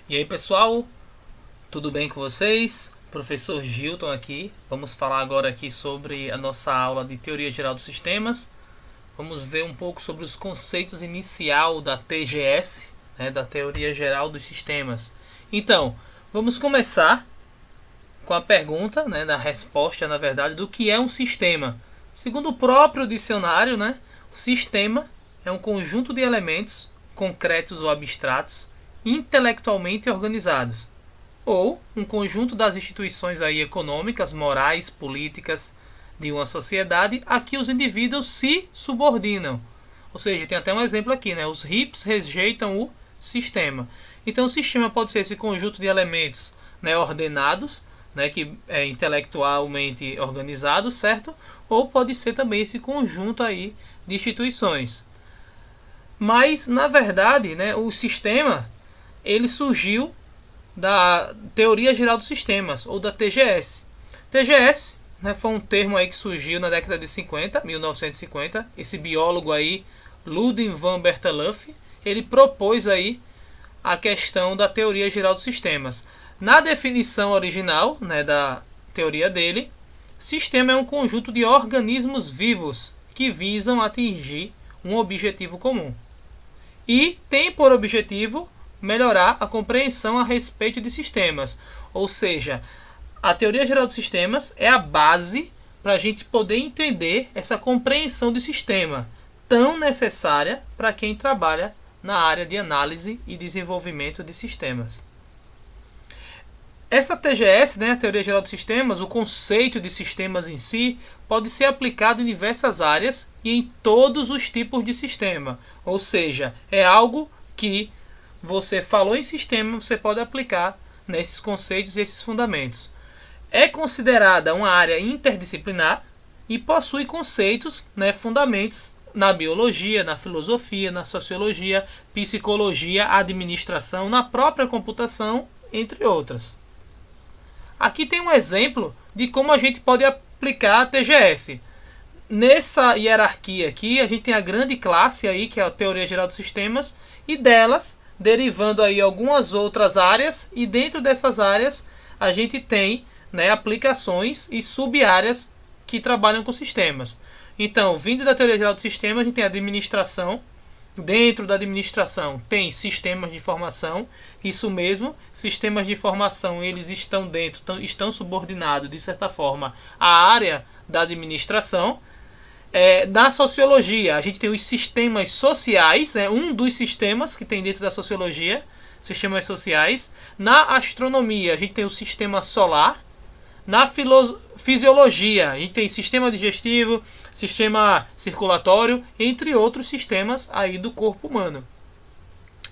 E aí pessoal, tudo bem com vocês? Professor Gilton aqui. Vamos falar agora aqui sobre a nossa aula de Teoria Geral dos Sistemas. Vamos ver um pouco sobre os conceitos inicial da TGS, da Teoria Geral dos Sistemas. Então, vamos começar com a pergunta, da resposta, na verdade, do que é um sistema. Segundo o próprio dicionário, o sistema é um conjunto de elementos, concretos ou abstratos, intelectualmente organizados, ou um conjunto das instituições aí econômicas, morais, políticas de uma sociedade a que os indivíduos se subordinam. Ou seja, tem até um exemplo aqui, os hippies rejeitam o sistema. Então o sistema pode ser esse conjunto de elementos ordenados, que é intelectualmente organizado, certo? Ou pode ser também esse conjunto aí de instituições. Mas, na verdade, o sistema ele surgiu da Teoria Geral dos Sistemas, ou da TGS. TGS foi um termo aí que surgiu na década de 50, 1950. Esse biólogo aí, Ludwig van Bertalanffy, ele propôs aí a questão da Teoria Geral dos Sistemas. Na definição original da teoria dele, sistema é um conjunto de organismos vivos que visam atingir um objetivo comum. E tem por objetivo melhorar a compreensão a respeito de sistemas. Ou seja, a Teoria Geral dos Sistemas é a base para a gente poder entender essa compreensão de sistema, tão necessária para quem trabalha na área de análise e desenvolvimento de sistemas. Essa TGS, a Teoria Geral dos Sistemas, o conceito de sistemas em si, pode ser aplicado em diversas áreas e em todos os tipos de sistema. Ou seja, é algo que você falou em sistema, você pode aplicar nesses conceitos e esses fundamentos. É considerada uma área interdisciplinar e possui conceitos, fundamentos na biologia, na filosofia, na sociologia, psicologia, administração, na própria computação, entre outras. Aqui tem um exemplo de como a gente pode aplicar a TGS. Nessa hierarquia aqui, a gente tem a grande classe aí, que é a Teoria Geral dos Sistemas, e delas derivando aí algumas outras áreas, e dentro dessas áreas a gente tem aplicações e sub-áreas que trabalham com sistemas. Então, vindo da Teoria Geral dos Sistemas, a gente tem a administração. Dentro da administração tem sistemas de informação, isso mesmo, sistemas de informação eles estão estão subordinados de certa forma à área da administração. Na sociologia a gente tem os sistemas sociais, um dos sistemas que tem dentro da sociologia, sistemas sociais. Na astronomia a gente tem o sistema solar. Na fisiologia, a gente tem sistema digestivo, sistema circulatório, entre outros sistemas aí do corpo humano.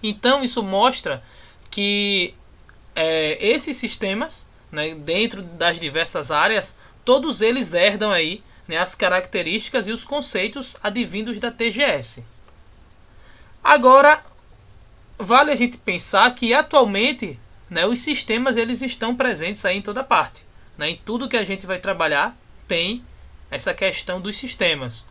Então, isso mostra que esses sistemas, dentro das diversas áreas, todos eles herdam aí as características e os conceitos advindos da TGS. Agora, vale a gente pensar que atualmente os sistemas eles estão presentes aí em toda parte. Em tudo que a gente vai trabalhar tem essa questão dos sistemas.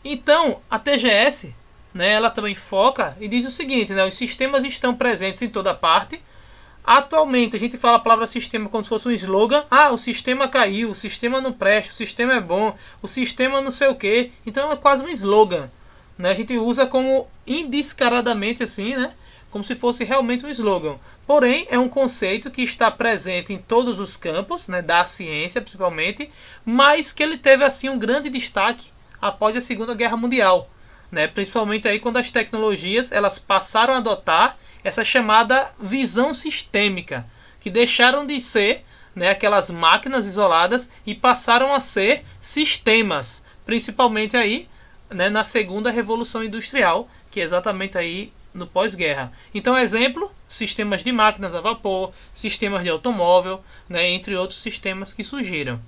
Então, a TGS ela também foca e diz o seguinte, os sistemas estão presentes em toda parte. Atualmente, a gente fala a palavra sistema como se fosse um slogan. O sistema caiu, o sistema não presta, o sistema é bom, o sistema não sei o que. Então, é quase um slogan. A gente usa como indescaradamente assim, como se fosse realmente um slogan. Porém, é um conceito que está presente em todos os campos, da ciência principalmente, mas que ele teve assim um grande destaque após a Segunda Guerra Mundial. Principalmente aí quando as tecnologias elas passaram a adotar essa chamada visão sistêmica, que deixaram de ser aquelas máquinas isoladas e passaram a ser sistemas, principalmente aí na segunda Revolução Industrial, que é exatamente aí no pós-guerra. Então, exemplo, sistemas de máquinas a vapor, sistemas de automóvel, entre outros sistemas que surgiram.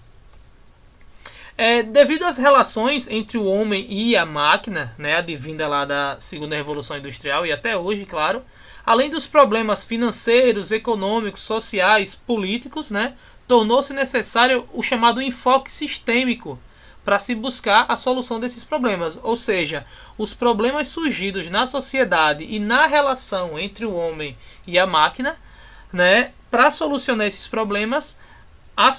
Devido às relações entre o homem e a máquina, advinda lá da segunda Revolução Industrial e até hoje, claro, além dos problemas financeiros, econômicos, sociais, políticos, tornou-se necessário o chamado enfoque sistêmico para se buscar a solução desses problemas. Ou seja, os problemas surgidos na sociedade e na relação entre o homem e a máquina né, para solucionar esses problemas,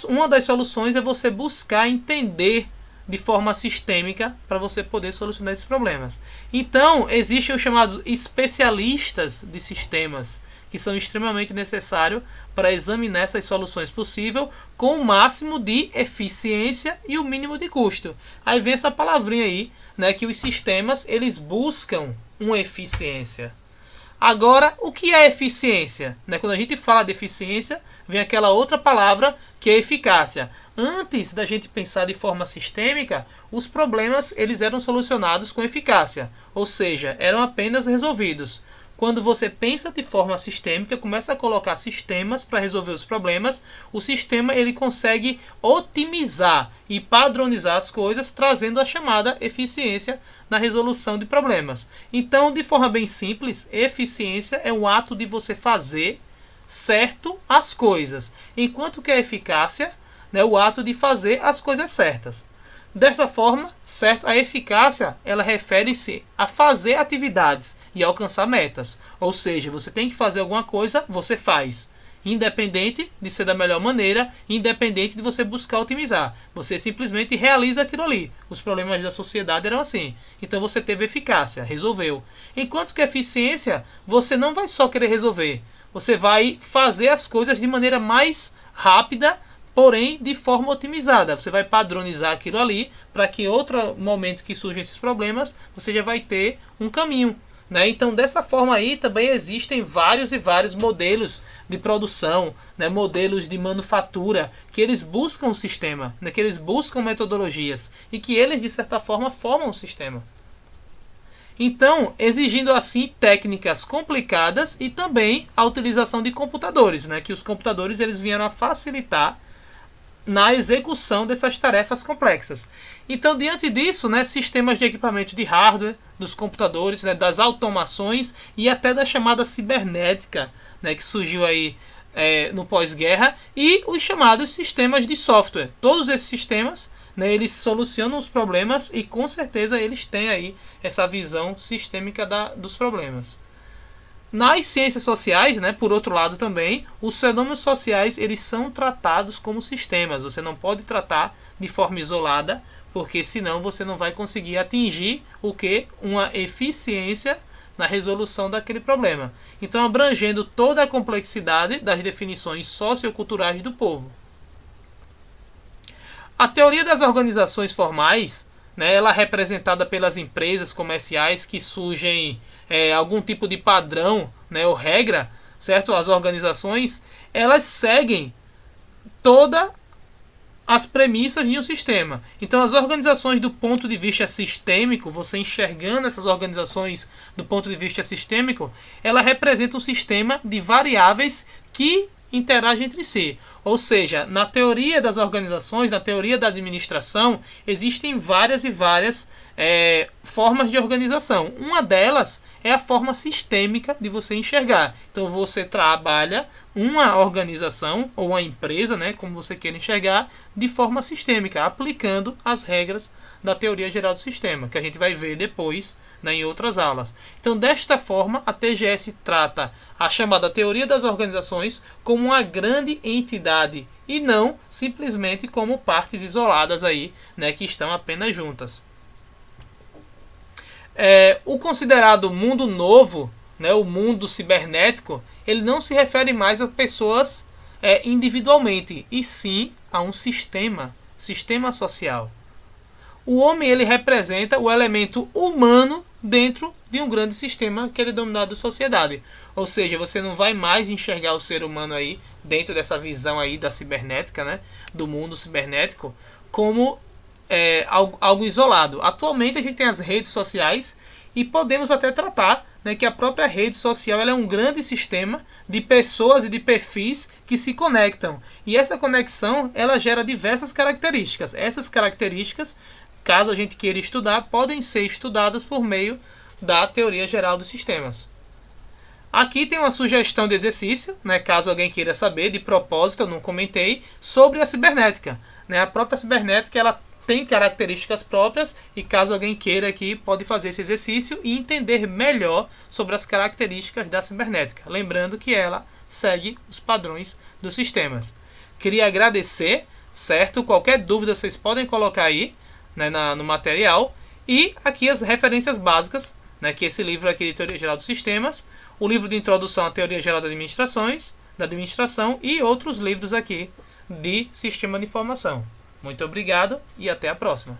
uma das soluções é você buscar entender de forma sistêmica para você poder solucionar esses problemas. Então, existem os chamados especialistas de sistemas, que são extremamente necessários para examinar essas soluções possíveis com o máximo de eficiência e o mínimo de custo. Aí vem essa palavrinha aí, né, que os sistemas eles buscam uma eficiência. Agora, o que é eficiência? Quando a gente fala de eficiência, vem aquela outra palavra que é eficácia. Antes da gente pensar de forma sistêmica, os problemas eles eram solucionados com eficácia, ou seja, eram apenas resolvidos. Quando você pensa de forma sistêmica, começa a colocar sistemas para resolver os problemas, o sistema ele consegue otimizar e padronizar as coisas, trazendo a chamada eficiência na resolução de problemas. Então, de forma bem simples, eficiência é um ato de você fazer certo as coisas, enquanto que a eficácia é o ato de fazer as coisas certas. Dessa forma, certo, a eficácia ela refere-se a fazer atividades e alcançar metas. Ou seja, você tem que fazer alguma coisa, você faz. Independente de ser da melhor maneira, independente de você buscar otimizar. Você simplesmente realiza aquilo ali. Os problemas da sociedade eram assim. Então você teve eficácia, resolveu. Enquanto que a eficiência, você não vai só querer resolver. Você vai fazer as coisas de maneira mais rápida, porém de forma otimizada. Você vai padronizar aquilo ali para que outro momento que surjam esses problemas, você já vai ter um caminho. Então, dessa forma aí, também existem vários e vários modelos de produção, modelos de manufatura, que eles buscam um sistema, que eles buscam metodologias e que eles, de certa forma, formam um sistema. Então, exigindo assim técnicas complicadas e também a utilização de computadores, que os computadores eles vieram a facilitar na execução dessas tarefas complexas. Então, diante disso, sistemas de equipamento de hardware, dos computadores, das automações e até da chamada cibernética, que surgiu aí no pós-guerra, e os chamados sistemas de software. Todos esses sistemas, eles solucionam os problemas e com certeza eles têm aí essa visão sistêmica dos problemas. Nas ciências sociais, por outro lado também, os fenômenos sociais eles são tratados como sistemas. Você não pode tratar de forma isolada, porque senão você não vai conseguir atingir o que? Uma eficiência na resolução daquele problema. Então, abrangendo toda a complexidade das definições socioculturais do povo. A teoria das organizações formais, ela é representada pelas empresas comerciais que surgem algum tipo de padrão, ou regra, certo? As organizações, elas seguem todas as premissas de um sistema. Então, as organizações do ponto de vista sistêmico, você enxergando essas organizações do ponto de vista sistêmico, ela representa um sistema de variáveis que interagem entre si. Ou seja, na teoria das organizações, na teoria da administração, existem várias e várias formas de organização. Uma delas é a forma sistêmica de você enxergar. Então você trabalha uma organização ou uma empresa, como você queira enxergar, de forma sistêmica, aplicando as regras da teoria geral do sistema, que a gente vai ver depois em outras aulas. Então, desta forma, a TGS trata a chamada teoria das organizações como uma grande entidade e não simplesmente como partes isoladas aí, que estão apenas juntas. O considerado mundo novo, o mundo cibernético, ele não se refere mais a pessoas individualmente, e sim a um sistema social. O homem ele representa o elemento humano dentro de um grande sistema que é denominado sociedade. Ou seja, você não vai mais enxergar o ser humano aí dentro dessa visão aí da cibernética, do mundo cibernético, como algo isolado. Atualmente a gente tem as redes sociais e podemos até tratar que a própria rede social ela é um grande sistema de pessoas e de perfis que se conectam. E essa conexão ela gera diversas características. Essas características, caso a gente queira estudar, podem ser estudadas por meio da teoria geral dos sistemas. Aqui tem uma sugestão de exercício, caso alguém queira saber, de propósito, eu não comentei, sobre a cibernética. A própria cibernética ela tem características próprias e caso alguém queira aqui, pode fazer esse exercício e entender melhor sobre as características da cibernética. Lembrando que ela segue os padrões dos sistemas. Queria agradecer, certo? Qualquer dúvida vocês podem colocar aí, né, no material. E aqui as referências básicas, né, que é esse livro aqui de Teoria Geral dos Sistemas, o livro de Introdução à Teoria Geral da Administração e outros livros aqui de Sistema de Informação. Muito obrigado e até a próxima.